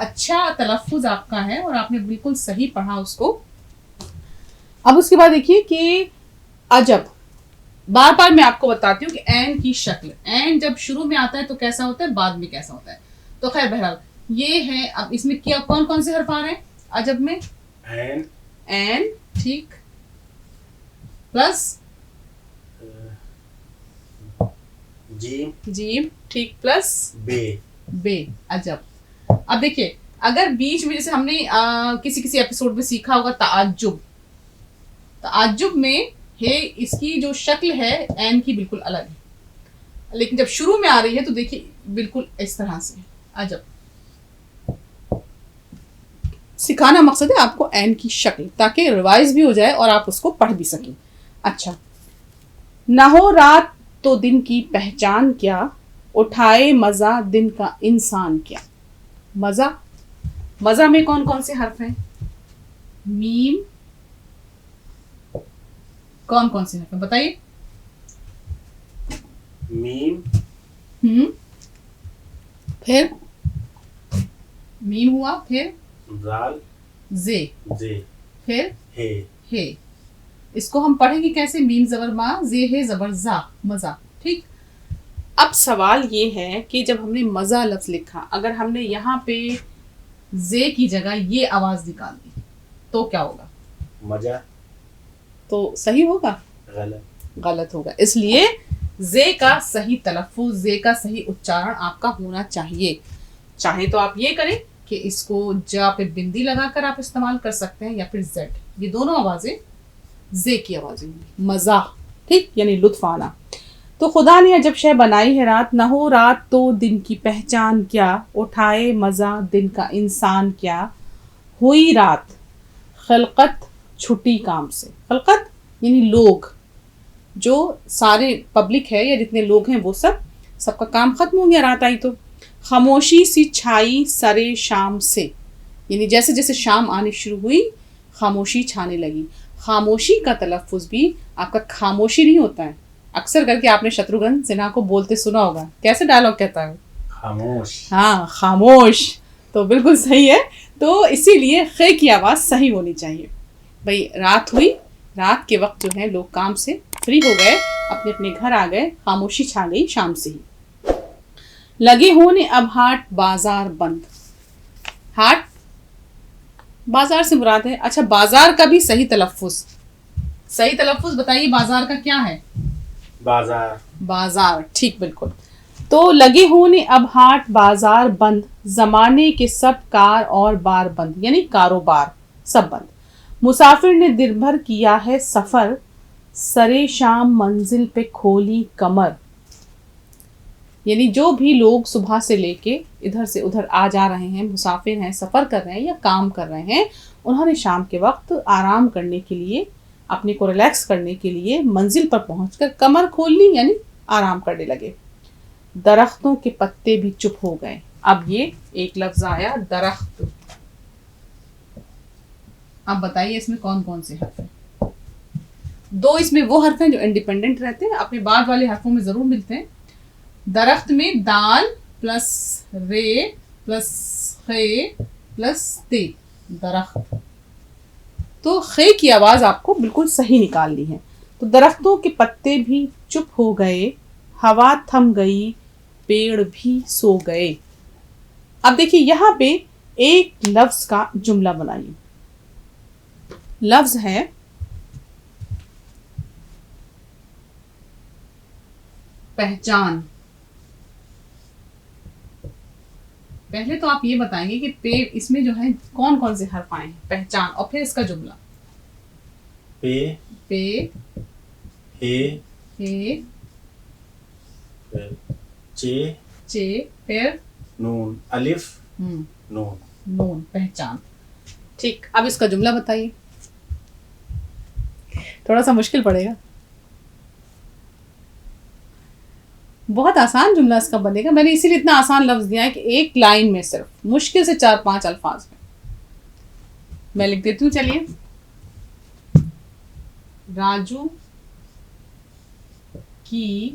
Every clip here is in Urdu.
اچھا تلفظ آپ کا ہے اور آپ نے بالکل صحیح پڑھا اس کو. اب اس کے بعد دیکھیے کہ عجب. بار بار میں آپ کو بتاتی ہوں کہ این کی شکل. این جب شروع میں آتا ہے تو کیسا ہوتا ہے, بعد میں کیسا ہوتا ہے. تو خیر بہرحال یہ ہے. اب اس میں کیا کون کون سے حرف آ رہے ہیں عجب میں؟ این ٹھیک, پلس جیم ٹھیک, پلس بے. عجب. اب دیکھیے اگر بیچ میں جیسے ہم نے کسی ایپیسوڈ میں سیکھا ہوگا تعجب. تعجب میں ہے اس کی جو شکل ہے این کی بالکل الگ ہے, لیکن جب شروع میں آ رہی ہے تو دیکھیے بالکل اس طرح سے عجب. سکھانا مقصد ہے آپ کو این کی شکل, تاکہ ریوائز بھی ہو جائے اور آپ اس کو پڑھ بھی سکیں. اچھا, نہ ہو رات تو دن کی پہچان کیا, اٹھائے مزہ دن کا انسان کیا. مزہ, مزہ میں کون کون سے حرف ہیں؟ میم. کون کون سے حرف ہیں بتائیے؟ میم, پھر میم ہوا, پھر زے, پھر ہے. اس کو ہم پڑھیں گے کیسے؟ میم زبر ما, زے ہے زبر زا, مزہ. ٹھیک. اب سوال یہ ہے کہ جب ہم نے مزہ لفظ لکھا, اگر ہم نے یہاں پہ زے کی جگہ یہ آواز نکال دی تو کیا ہوگا؟ مزہ. تو صحیح ہوگا؟ غلط ہوگا. اس لیے زے کا صحیح تلفظ, زے کا صحیح اچارن آپ کا ہونا چاہیے. چاہے تو آپ یہ کریں کہ اس کو جا پہ بندی لگا کر آپ استعمال کر سکتے ہیں, یا پھر زیڈ. یہ دونوں آوازیں زے کی آوازیں ہوں گی. مزہ ٹھیک, یعنی لطف آنا. تو خدا نے عجب شے بنائی ہے رات, نہ ہو رات تو دن کی پہچان کیا, اٹھائے مزہ دن کا انسان کیا. ہوئی رات خلقت چھٹی کام سے. خلقت یعنی لوگ, جو سارے پبلک ہے یا جتنے لوگ ہیں وہ سب کا کام ختم ہو گیا رات آئی تو. خاموشی سی چھائی سرے شام سے, یعنی جیسے جیسے شام آنی شروع ہوئی خاموشی چھانے لگی. خاموشی کا تلفظ بھی آپ کا خاموشی نہیں ہوتا ہے. اکثر کر کے آپ نے شتروگھن سنہا کو بولتے سنا ہوگا, کیسے ڈائلاگ کہتا ہے؟ خاموش. ہاں خاموش, تو بالکل صحیح ہے. تو اسی لیے خے کی آواز صحیح ہونی چاہیے. بھئی رات ہوئی, رات کے وقت جو ہے لوگ کام سے فری ہو گئے, اپنے اپنے گھر آ گئے, خاموشی چھا گئی شام سے ہی. لگے ہونے اب ہاٹ بازار بند. ہاٹ بازار سے مراد ہے. اچھا, بازار کا بھی صحیح تلفظ بتائیے, بازار کا کیا ہے؟ بازار ٹھیک, بالکل. تو لگے ہونے اب ہاٹ بازار بند, زمانے کے سب کار اور بار بند, یعنی کاروبار سب بند. مسافر نے دن بھر کیا ہے سفر, سرے شام منزل پہ کھولی کمر. یعنی جو بھی لوگ صبح سے لے کے ادھر سے ادھر آ جا رہے ہیں, مسافر ہیں, سفر کر رہے ہیں یا کام کر رہے ہیں, انہوں نے شام کے وقت آرام کرنے کے لیے, اپنے کو ریلیکس کرنے کے لیے منزل پر پہنچ کر کمر کھول لی, یعنی آرام کرنے لگے. درختوں کے پتے بھی چپ ہو گئے. اب یہ ایک لفظ آیا درخت. اب بتائیے اس میں کون کون سے حرف ہیں؟ دو اس میں وہ حرف ہیں جو انڈیپینڈنٹ رہتے ہیں, اپنے بعد والے حرفوں میں ضرور ملتے ہیں. درخت میں دال پلس رے پلس خے پلس تے, درخت. تو خے کی آواز آپ کو بالکل صحیح نکالنی ہے. تو درختوں کے پتے بھی چپ ہو گئے, ہوا تھم گئی, پیڑ بھی سو گئے. اب دیکھیے یہاں پہ ایک لفظ کا جملہ بنائیے. لفظ ہے پہچان. پہلے تو آپ یہ بتائیں گے کہ اس میں جو ہے کون کون سے حرف آئے ہیں, پہچان, اور پھر اس کا جملہ. پے ہے چے, پھر نون, الف نون, پہچان. ٹھیک. اب اس کا جملہ بتائیے. تھوڑا سا مشکل پڑے گا, بہت آسان جملہ اس کا بنے گا. میں نے اسی لیے اتنا آسان لفظ دیا ہے کہ ایک لائن میں صرف مشکل سے 4-5 الفاظ میں لکھ دیتی ہوں. چلیے. راجو کی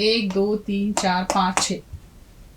1 2 3 4 5 6,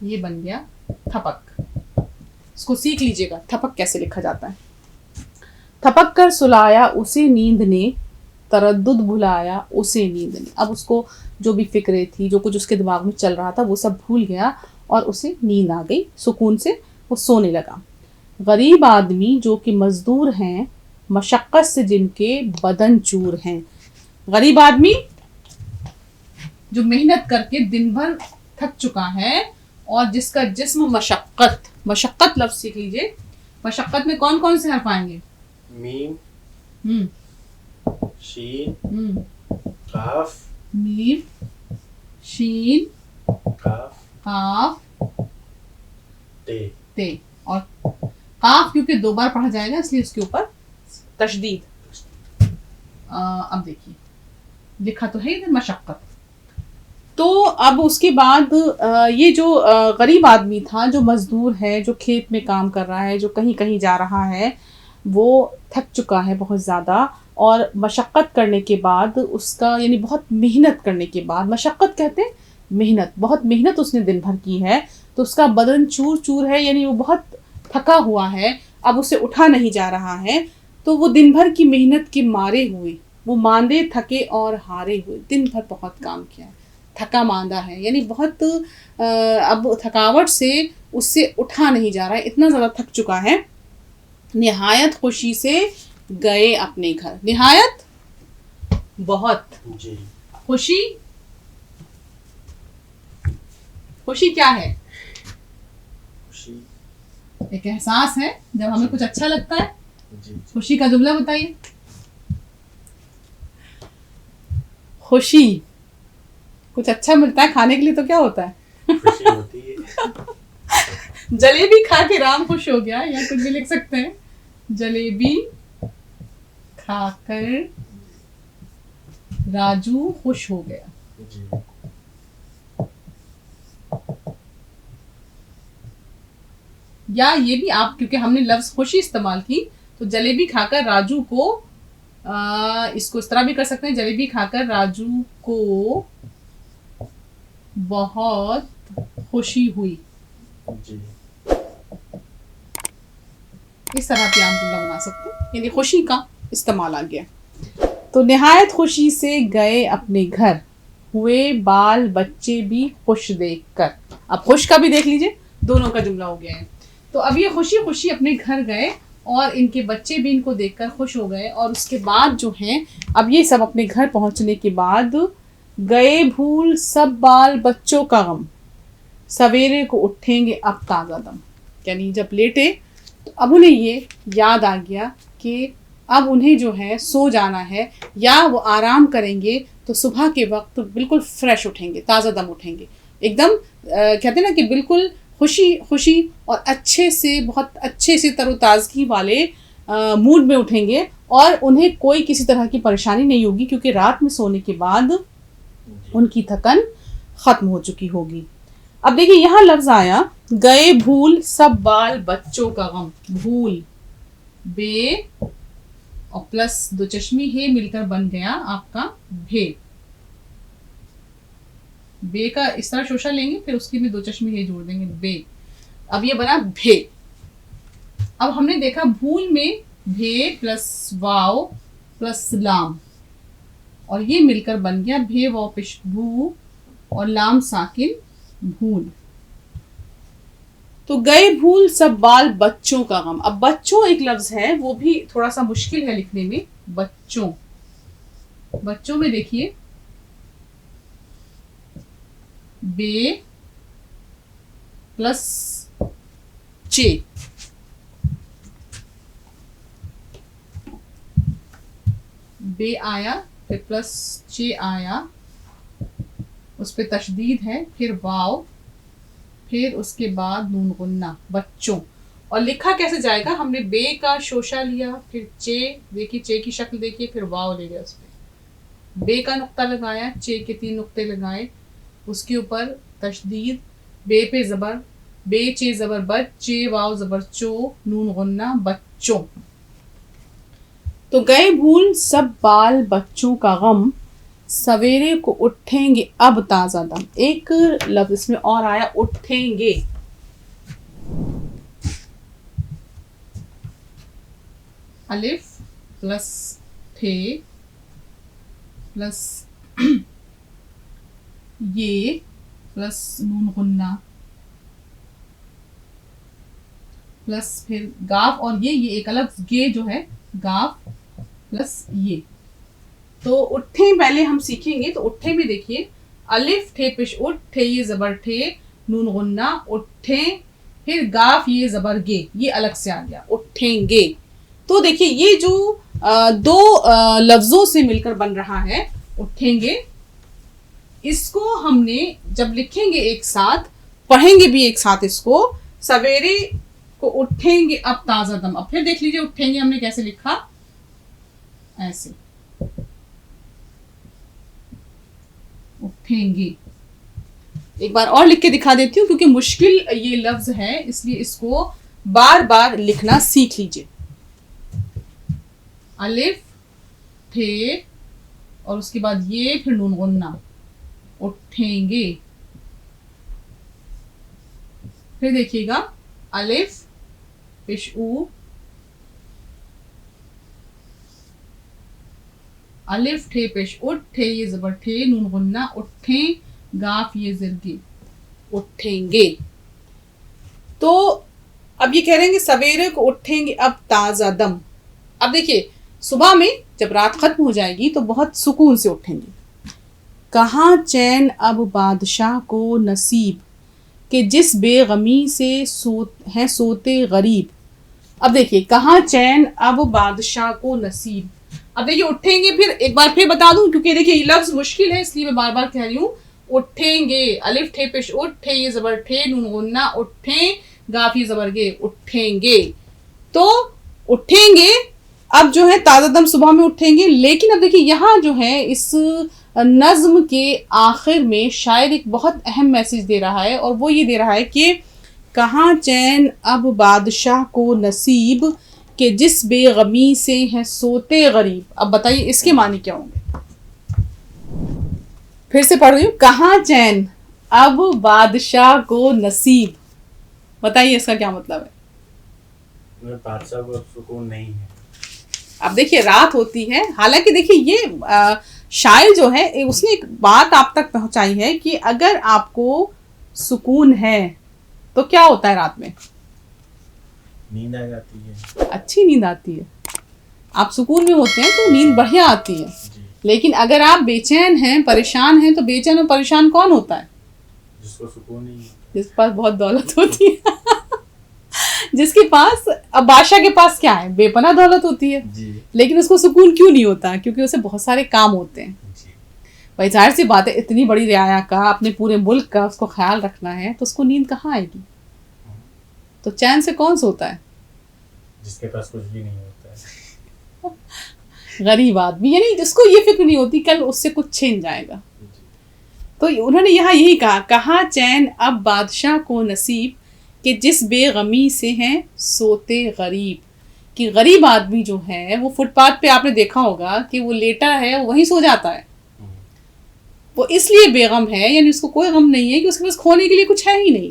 یہ بن گیا تھپک. اس کو سیکھ لیجیے گا تھپک کیسے لکھا جاتا ہے. تھپک کر سلایا اسے نیند نے, تردد بھلایا اسے نیند نے. اب اس کو جو بھی فکریں تھی, جو کچھ اس کے دماغ میں چل رہا تھا, وہ سب بھول گیا اور اسے نیند آ گئی. سکون سے وہ سونے لگا. غریب آدمی جو کہ مزدور ہیں, مشقت سے جن کے بدن چور ہیں. غریب آدمی جو محنت کر کے دن بھر تھک چکا ہے اور جس کا جسم مشقت, مشقت لفظ سیکھ لیجئے. مشقت میں کون کون سے حرف آئیں گے؟ میم, شین, قاف, میم, شین, قاف, تے. اور قاف کیونکہ 2 بار پڑھا جائے گا اس لیے اس کے اوپر تشدید. اب دیکھیے لکھا تو ہے ادھر مشقت. تو اب اس کے بعد یہ جو غریب آدمی تھا, جو مزدور ہے, جو کھیت میں کام کر رہا ہے, جو کہیں کہیں جا رہا ہے, وہ تھک چکا ہے بہت زیادہ. اور مشقت کرنے کے بعد اس کا, یعنی بہت محنت کرنے کے بعد, مشقت کہتے ہیں محنت, بہت محنت اس نے دن بھر کی ہے, تو اس کا بدن چور چور ہے, یعنی وہ بہت تھکا ہوا ہے, اب اسے اٹھا نہیں جا رہا ہے. تو وہ دن بھر کی محنت کے مارے ہوئے, وہ ماندے تھکے اور ہارے ہوئے, دن بھر بہت کام کیا ہے, تھکا ماندہ ہے, یعنی بہت اب تھکاوٹ سے اس سے اٹھا نہیں جا رہا ہے, اتنا زیادہ تھک چکا ہے. نہایت خوشی سے گئے اپنے گھر. نہایت بہت, خوشی, خوشی کیا ہے؟ ایک احساس ہے جب ہمیں کچھ اچھا لگتا ہے. خوشی کا جملہ بتائیے. خوشی, کچھ اچھا ملتا ہے کھانے کے لیے تو کیا ہوتا ہے؟ خوشی ہوتی ہے. جلیبی کھا کے رام خوش ہو گیا, یا کچھ بھی لکھ سکتے ہیں. جلیبی کھا کر راجو خوش ہو گیا. یا یہ بھی آپ, کیونکہ ہم نے لفظ خوشی استعمال کی, تو جلیبی کھا کر راجو کو, اس کو اس طرح بھی کر سکتے ہیں, جلیبی کھا کر راجو کو بہت خوشی ہوئی. اس طرح بھی آپ جملہ بنا سکتے ہیں, یعنی خوشی کا استعمال آ گیا. تو نہایت خوشی سے گئے اپنے گھر, ہوئے بال بچے بھی خوش دیکھ کر. اب خوش کا بھی دیکھ لیجئے, دونوں کا جملہ ہو گیا ہے. تو اب یہ خوشی خوشی اپنے گھر گئے اور ان کے بچے بھی ان کو دیکھ کر خوش ہو گئے. اور اس کے بعد جو ہیں, اب یہ سب اپنے گھر پہنچنے کے بعد گئے بھول سب بال بچوں کا غم, سویرے کو اٹھیں گے اب تازہ دم. یعنی جب لیٹے تو اب انہیں یہ یاد آ گیا کہ اب انہیں جو ہے سو جانا ہے, یا وہ آرام کریں گے تو صبح کے وقت بالکل فریش اٹھیں گے, تازہ دم اٹھیں گے, ایک دم کہتے ہیں نا کہ بالکل خوشی خوشی اور اچھے سے, بہت اچھے سے تر و تازگی والے موڈ میں اٹھیں گے, اور انہیں کوئی کسی طرح کی پریشانی نہیں ہوگی, کیونکہ رات میں سونے کے بعد ان کی تھکن ختم ہو چکی ہوگی. اب دیکھیے یہاں لفظ آیا گئے بھول سب بال بچوں کا غم. بھول, بے اور پلس 2 چشمی ہے مل کر بن گیا آپ کا بھے. بے کا اس طرح شوشہ لیں گے, پھر اس کی بھی 2 چشمی ہے جوڑ دیں گے, بے. اب یہ بنا بھے. اب ہم نے دیکھا بھول میں بھے پلس واو پلس لام, اور یہ مل کر بن گیا بھے واو پش بھو اور لام ساکن بھول. تو گئے بھول سب بال بچوں کا غم. اب بچوں ایک لفظ ہے, وہ بھی تھوڑا سا مشکل ہے لکھنے میں. بچوں, بچوں میں دیکھیے بے پلس چے, بے آیا پھر پلس چے آیا, اس پہ تشدید ہے, پھر واو, پھر اس کے بعد نون غنہ, بچوں. اور لکھا کیسے جائے گا؟ ہم نے بے کا شوشہ لیا, پھر چے, دیکھیے چے کی شکل دیکھیے, پھر واو لے گیا, اس پہ بے کا نقطہ لگایا, چے کے 3 نقطے لگائے, اس کے اوپر تشدید, بے پہ زبر, بے چے زبر بچ, چے واو زبر چو, نون غنہ, بچوں. تو گئے بھول سب بال بچوں کا غم, سویرے کو اٹھیں گے اب تازہ دم. ایک لفظ اس میں اور آیا اٹھیں گے. الف پلس تھے پلس یہ پلس نون غنہ پلس پھر گاف اور یہ ایک الگ یہ جو ہے گاف پلس یہ. تو اٹھیں پہلے ہم سیکھیں گے. تو اٹھیں میں دیکھیے الف ٹھے پیش اٹھ ٹھے یہ زبر ٹھے نون غنہ اٹھیں پھر گاف یہ زبر گے یہ الگ سے آ گیا اٹھیں گے. تو دیکھیے یہ جو دو لفظوں سے مل کر بن رہا ہے اٹھیں گے, اس کو ہم نے جب لکھیں گے ایک ساتھ پڑھیں گے بھی ایک ساتھ اس کو سویرے کو اٹھیں گے اب تازہ دم. اب پھر دیکھ لیجیے اٹھیں گے ہم نے کیسے لکھا ایسے اٹھیں گے. ایک بار اور لکھ کے دکھا دیتی ہوں کیونکہ مشکل یہ لفظ ہے اس لیے اس کو بار بار لکھنا سیکھ لیجیے. الف تھے اور اس کے بعد یہ پھر نون غنہ اٹھیں گے. پھر دیکھیے گا الف پیش او الف ٹھے پیش اٹھ ٹھے یہ زبر ٹھے نون غنہ اٹھیں گاف یہ زرگی اٹھیں گے. تو اب یہ کہہ رہے ہیں کہ سویرے کو اٹھیں گے اب تازہ دم. اب دیکھیے صبح میں جب رات ختم ہو جائے گی تو بہت سکون سے اٹھیں گے. کہاں چین اب بادشاہ کو نصیب کہ جس بے غمی سے ہیں سوتے غریب. اب دیکھیے کہاں چین اب بادشاہ کو نصیب. اب دیکھیے اٹھیں گے پھر ایک بار پھر بتا دوں کیونکہ دیکھیے یہ لفظ مشکل ہے اس لیے میں بار بار کہہ رہی ہوں. اٹھیں گے الف ٹھے پیش اٹھ ٹھے یہ زبر ٹھے نون غنہ اٹھیں گاف یہ زبر گے اٹھیں گے. تو اٹھیں گے اب جو ہے تازہ دم صبح میں اٹھیں گے. لیکن اب دیکھیے یہاں جو ہے اس نظم کے آخر میں شاعر ایک بہت اہم میسج دے رہا ہے اور وہ یہ دے رہا ہے کہ کہاں چین اب بادشاہ کو نصیب کہ جس بے غمی سے ہیں سوتے غریب. اب بتائیے اس کے معنی کیا ہوں گے. پھر سے پڑھ رہی ہوں کہاں چین اب بادشاہ کو نصیب. بتائیے اس کا کیا مطلب ہے. بادشاہ کو سکون نہیں ہے. اب دیکھیے رات ہوتی ہے حالانکہ دیکھیے یہ شاعر جو ہے اس نے ایک بات آپ تک پہنچائی ہے کہ اگر آپ کو سکون ہے تو کیا ہوتا ہے رات میں نیند آ جاتی ہے, اچھی نیند آتی ہے. آپ سکون میں ہوتے ہیں تو نیند بڑھیا آتی ہے. جی. لیکن اگر آپ بے چین ہیں پریشان ہیں تو بے چین اور پریشان کون ہوتا ہے جس کو سکون نہیں ہے, جس کے پاس بہت دولت ہوتی ہے جس کے پاس اب بادشاہ کے پاس کیا ہے بے پناہ دولت ہوتی ہے جی. لیکن اس کو سکون کیوں نہیں ہوتا کیونکہ اسے بہت سارے کام ہوتے ہیں. جی. بھائی ظاہر سی بات ہے اتنی بڑی رعایا کا اپنے پورے ملک کا اس کو خیال رکھنا ہے تو اس کو نیند کہاں آئے گی. تو چین سے کون سوتا ہے جس کے پاس کچھ بھی نہیں ہوتا ہے. غریب آدمی یعنی جس کو یہ فکر نہیں ہوتی کل اس سے کچھ چھین جائے گا. تو انہوں نے یہاں یہی کہا کہاں چین اب بادشاہ کو نصیب کہ جس بے غمی سے ہیں سوتے غریب. کہ غریب آدمی جو ہے وہ فٹ پاتھ پہ آپ نے دیکھا ہوگا کہ وہ لیٹا ہے وہیں سو جاتا ہے. وہ اس لیے بے غم ہے یعنی اس کو کوئی غم نہیں ہے کہ اس کے پاس کھونے کے لیے کچھ ہے ہی نہیں.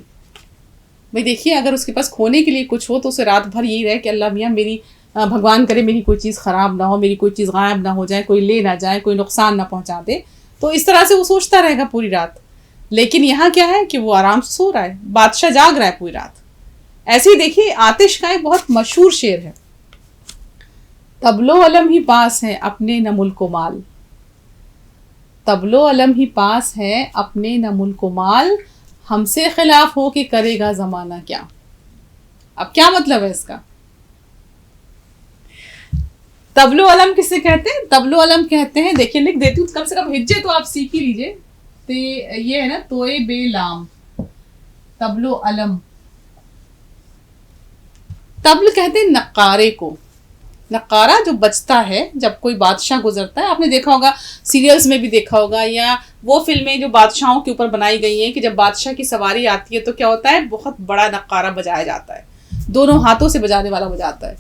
بھائی دیکھیے اگر اس کے پاس کھونے کے لیے کچھ ہو تو اسے رات بھر یہی رہے کہ اللہ میاں میری بھگوان کرے میری کوئی چیز خراب نہ ہو, میری کوئی چیز غائب نہ ہو جائے, کوئی لے نہ جائے, کوئی نقصان نہ پہنچا دے. تو اس طرح سے وہ سوچتا رہے گا پوری رات. لیکن یہاں کیا ہے کہ وہ آرام سے سو رہا ہے, بادشاہ جاگ رہا ہے پوری رات. ایسے ہی دیکھیے آتش کا ایک بہت مشہور شعر ہے تبلو علم ہی پاس ہے اپنے نہ ملک و مال. تبلو علم ہی پاس ہے اپنے نہ ملک و مال ہم سے خلاف ہو کے کرے گا زمانہ کیا. اب کیا مطلب ہے اس کا. تبلو علم کس سے کہتے ہیں. تبلو علم کہتے ہیں دیکھیے لکھ دیتی ہوں کم سے کم ہجے تو آپ سیکھ ہی لیجیے. تو یہ ہے نا توئے بے لام تبلو علم. تبل کہتے ہیں نقارے کو. نقارہ جو بجتا ہے جب کوئی بادشاہ گزرتا ہے. آپ نے دیکھا ہوگا سیریلز میں بھی دیکھا ہوگا یا وہ فلمیں جو بادشاہوں کے اوپر بنائی گئی ہیں کہ جب بادشاہ کی سواری آتی ہے تو کیا ہوتا ہے بہت بڑا نقارہ بجایا جاتا ہے, دونوں ہاتھوں سے بجانے والا بجاتا ہے.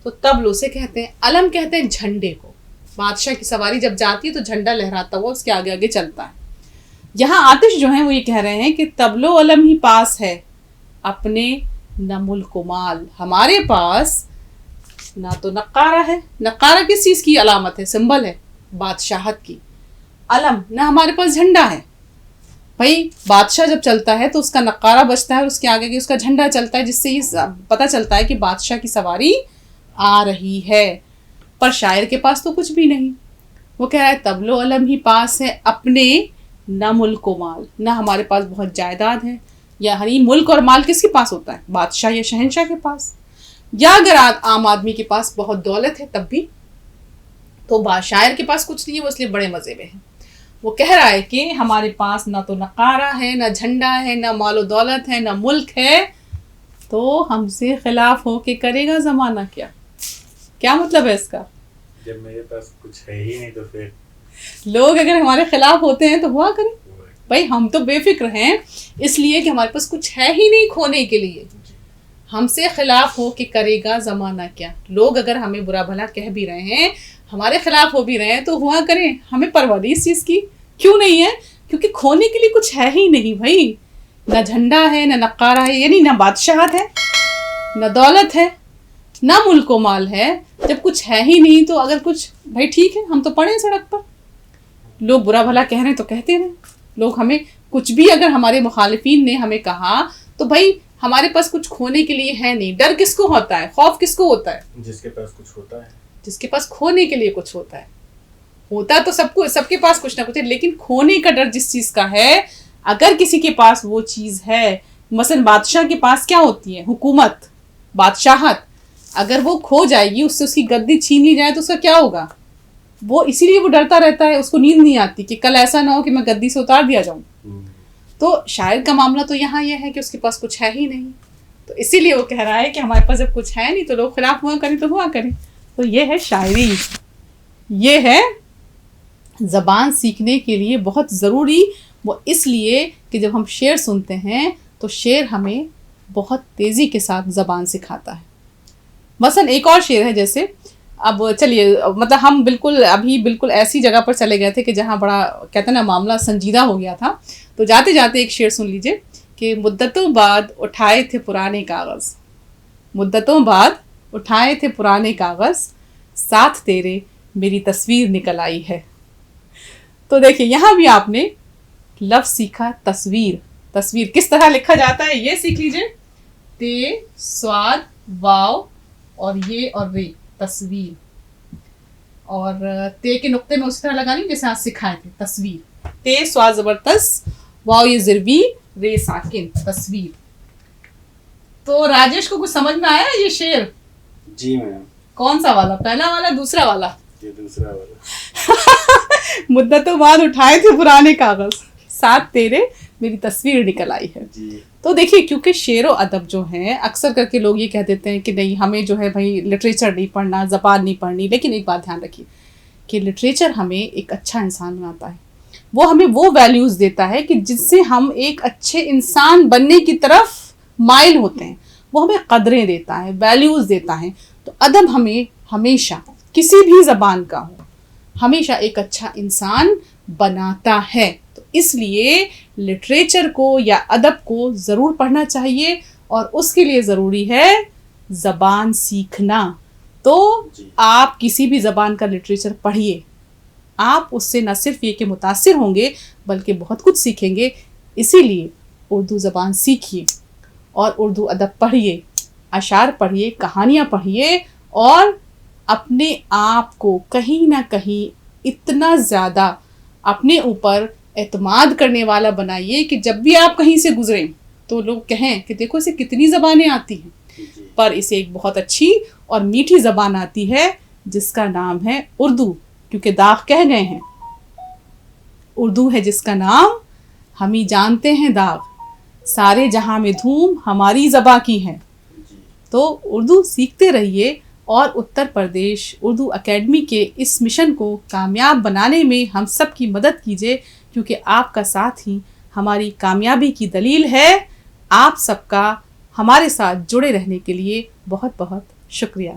تو تبل اسے کہتے ہیں. علم کہتے ہیں جھنڈے کو. بادشاہ کی سواری جب جاتی ہے تو جھنڈا لہراتا ہوا اس کے آگے آگے چلتا ہے. یہاں آتش جو ہیں وہ یہ کہہ رہے ہیں کہ تبلو علم ہی پاس ہے اپنے نہ ملک و مال. ہمارے پاس نہ تو نقارہ ہے. نقارہ کس چیز کی علامت ہے؟ سمبل ہے بادشاہت کی. علم نہ ہمارے پاس جھنڈا ہے. بھائی بادشاہ جب چلتا ہے تو اس کا نقارہ بجتا ہے, اس کے آگے اس کا جھنڈا چلتا ہے, جس سے یہ پتہ چلتا ہے کہ بادشاہ کی سواری آ رہی ہے. پر شاعر کے پاس تو کچھ بھی نہیں. وہ کہہ رہا ہے تبلو علم ہی پاس ہے اپنے نہ ملک و مال. نہ ہمارے پاس بہت جائیداد ہے. یعنی ملک اور مال کس کے پاس ہوتا ہے؟ بادشاہ یا شہنشاہ کے پاس. یا اگر عام آدمی کے پاس بہت دولت ہے تب بھی تو شاعر کے پاس کچھ نہیں ہے, وہ اس لیے بڑے مزے میں ہے. وہ کہہ رہا ہے کہ ہمارے پاس نہ تو نقارہ ہے, نہ جھنڈا ہے, نہ مال و دولت ہے, نہ ملک ہے, تو ہم سے خلاف ہو کے کرے گا زمانہ کیا. کیا مطلب ہے اس کا؟ جب میرے پاس کچھ ہے ہی نہیں تو پھر لوگ اگر ہمارے خلاف ہوتے ہیں تو ہوا کریں. بھائی ہم تو بے فکر ہیں اس لیے کہ ہمارے پاس کچھ ہے ہی نہیں کھونے کے لیے. ہم سے خلاف ہو کے کرے گا زمانہ کیا. لوگ اگر ہمیں برا بھلا کہہ بھی رہے ہیں, ہمارے خلاف ہو بھی رہے ہیں, تو ہوا کریں. ہمیں پرواہ نہیں اس چیز کی. کیوں نہیں ہے؟ کیونکہ کھونے کے لیے کچھ ہے ہی نہیں بھائی. نہ جھنڈا ہے, نہ نقارہ ہے, یعنی نہ بادشاہت ہے, نہ دولت ہے, نہ ملک و مال ہے. جب کچھ ہے ہی نہیں تو اگر کچھ, بھائی ٹھیک ہے ہم تو پڑے سڑک پر, لوگ برا بھلا کہہ رہے ہیں تو کہتے رہیں. لوگ ہمیں کچھ بھی اگر ہمارے مخالفین نے ہمیں کہا تو بھائی ہمارے پاس کچھ کھونے کے لیے ہے نہیں. ڈر کس کو ہوتا ہے؟ خوف کس کو ہوتا ہے؟ جس کے پاس کچھ ہوتا ہے. جس کے پاس کھونے کے لیے کچھ ہوتا ہے. ہوتا تو سب کے پاس کچھ نہ کچھ ہے, لیکن کھونے کا ڈر جس چیز کا ہے, اگر کسی کے پاس وہ چیز ہے, مثلا بادشاہ کے پاس کیا ہوتی ہے؟ حکومت, بادشاہت. اگر وہ کھو جائے گی, اس سے اس کی گدی چھین لی جائے تو اس کا کیا ہوگا؟ وہ اسی لیے وہ ڈرتا رہتا ہے, اس کو نیند نہیں آتی کہ کل ایسا نہ ہو کہ میں گدی سے اتار دیا جاؤں. تو شاعر کا معاملہ تو یہاں یہ ہے کہ اس کے پاس کچھ ہے ہی نہیں, تو اسی لیے وہ کہہ رہا ہے کہ ہمارے پاس جب کچھ ہے نہیں تو لوگ خلاف ہوا کریں تو ہوا کریں. تو یہ ہے شاعری. یہ ہے زبان سیکھنے کے لیے بہت ضروری. وہ اس لیے کہ جب ہم شعر سنتے ہیں تو شعر ہمیں بہت تیزی کے ساتھ زبان سکھاتا ہے. مثلا ایک اور شعر ہے, جیسے اب چلیے مطلب ہم بالکل ایسی جگہ پر چلے گئے تھے کہ جہاں بڑا کہتے ہیں نا معاملہ سنجیدہ ہو گیا تھا. تو جاتے جاتے ایک شعر سن لیجئے کہ مدتوں بعد اٹھائے تھے پرانے کاغذ. مدتوں بعد اٹھائے تھے پرانے کاغذ, ساتھ تیرے میری تصویر نکل آئی ہے. تو دیکھیں یہاں بھی آپ نے لفظ سیکھا تصویر. تصویر کس طرح لکھا جاتا ہے یہ سیکھ لیجئے. تے, سواد, واو اور یہ اور رے, تصویر. اور تے کے نقطے میں اسی طرح لگا لیں جیسے آج سکھائے تھے, تصویر. تے سواد زبردست, واو یہ زربی, رے ساکن, تصویر. تو راجیش کو کچھ سمجھ میں آیا یہ شعر؟ جی میم. کون سا والا؟ پہلا والا, دوسرا والا؟ یہ دوسرا والا. مدتوں بعد اٹھائے تھے پرانے کاغذ, ساتھ تیرے میری تصویر نکل آئی ہے. جی. تو دیکھیے کیونکہ شعر و ادب جو ہیں اکثر کر کے لوگ یہ کہہ دیتے ہیں کہ نہیں ہمیں جو ہے بھائی لٹریچر نہیں پڑھنا, زبان نہیں پڑھنی. لیکن ایک بات دھیان رکھیے کہ لٹریچر ہمیں ایک اچھا انسان بناتا ہے. وہ ہمیں وہ ویلیوز دیتا ہے کہ جس سے ہم ایک اچھے انسان بننے کی طرف مائل ہوتے ہیں. وہ ہمیں قدریں دیتا ہے, ویلیوز دیتا ہے. تو ادب ہمیں ہمیشہ کسی بھی زبان کا ہو ہمیشہ ایک اچھا انسان بناتا ہے. تو اس لیے لٹریچر کو یا ادب کو ضرور پڑھنا چاہیے, اور اس کے لیے ضروری ہے زبان سیکھنا. تو آپ کسی بھی زبان کا لٹریچر پڑھیے, آپ اس سے نہ صرف یہ کہ متاثر ہوں گے بلکہ بہت کچھ سیکھیں گے. اسی لیے اردو زبان سیکھیے اور اردو ادب پڑھیے, اشعار پڑھیے, کہانیاں پڑھیے, اور اپنے آپ کو کہیں نہ کہیں اتنا زیادہ اپنے اوپر اعتماد کرنے والا بنائیے کہ جب بھی آپ کہیں سے گزریں تو لوگ کہیں کہ دیکھو اسے کتنی زبانیں آتی ہیں, پر اسے ایک بہت اچھی اور میٹھی زبان آتی ہے جس کا نام ہے اردو. کیونکہ داغ کہہ گئے ہیں اردو ہے جس کا نام, ہم ہی جانتے ہیں داغ, سارے جہاں میں دھوم ہماری زباں کی ہے. تو اردو سیکھتے رہیے, اور اتر پردیش اردو اکیڈمی کے اس مشن کو کامیاب بنانے میں ہم سب کی مدد کیجیے, کیونکہ آپ کا ساتھ ہی ہماری کامیابی کی دلیل ہے. آپ سب کا ہمارے ساتھ جڑے رہنے کے لیے بہت بہت شکریہ.